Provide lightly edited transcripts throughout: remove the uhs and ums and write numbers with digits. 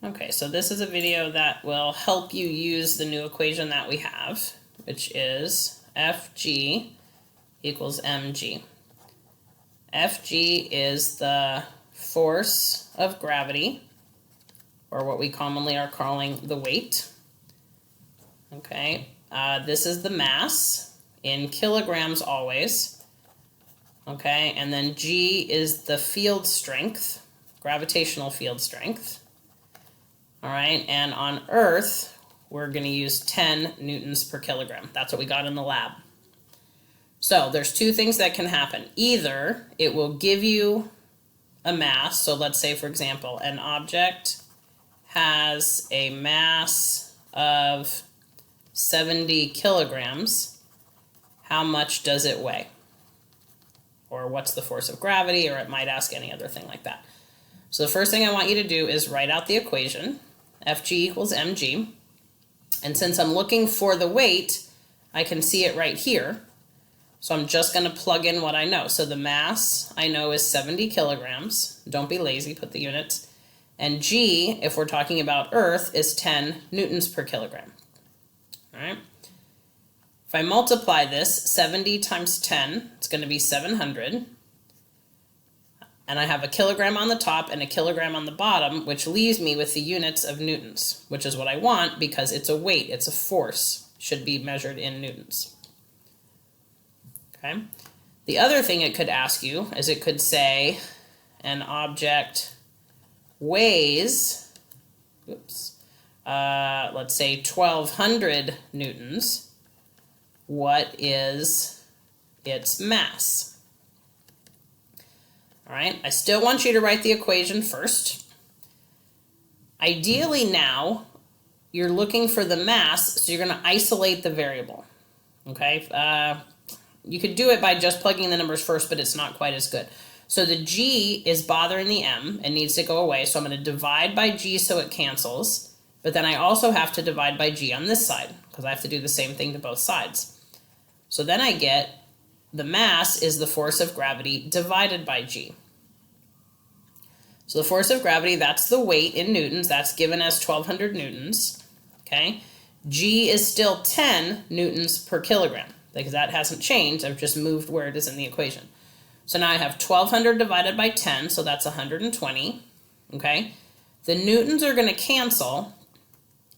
Okay, so this is a video that will help you use the new equation that we have, which is Fg equals mg. Fg is the force of gravity, or what we commonly are calling the weight. Okay, this is the mass in kilograms always. Okay, and then G is the field strength, gravitational field strength. All right, and on Earth, we're going to use 10 newtons per kilogram. That's what we got in the lab. So there's two things that can happen. Either it will give you a mass. So let's say, for example, an object has a mass of 70 kilograms. How much does it weigh? Or what's the force of gravity? Or it might ask any other thing like that. So the first thing I want you to do is write out the equation. Fg equals mg. And since I'm looking for the weight, I can see it right here. So I'm just going to plug in what I know. So the mass I know is 70 kilograms. Don't be lazy, put the units. And G, if we're talking about Earth, is 10 newtons per kilogram. All right. If I multiply this, 70 times 10, it's going to be 700. And I have a kilogram on the top and a kilogram on the bottom, which leaves me with the units of newtons, which is what I want because it's a weight, it's a force, should be measured in newtons. Okay. The other thing it could ask you is it could say an object weighs, let's say 1200 newtons. What is its mass? All right, I still want you to write the equation first. Ideally now, you're looking for the mass, so you're going to isolate the variable. Okay, you could do it by just plugging the numbers first, but it's not quite as good. So the G is bothering the M and needs to go away, so I'm going to divide by G so it cancels. But then I also have to divide by G on this side, because I have to do the same thing to both sides. So then I get the mass is the force of gravity divided by G. So the force of gravity, that's the weight in newtons. That's given as 1200 newtons. Okay. G is still 10 newtons per kilogram because that hasn't changed. I've just moved where it is in the equation. So now I have 1200 divided by 10, so that's 120. Okay. The newtons are going to cancel,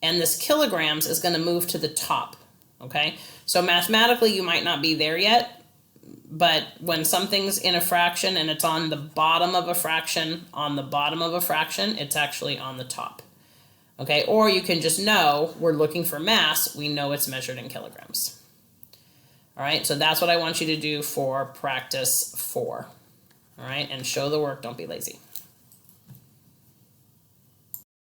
and this kilograms is going to move to the top. Okay. So mathematically, you might not be there yet, but when something's in a fraction and it's on the bottom of a fraction, it's actually on the top. Okay, or you can just know we're looking for mass. We know it's measured in kilograms. All right, so that's what I want you to do for practice 4. All right, and show the work. Don't be lazy.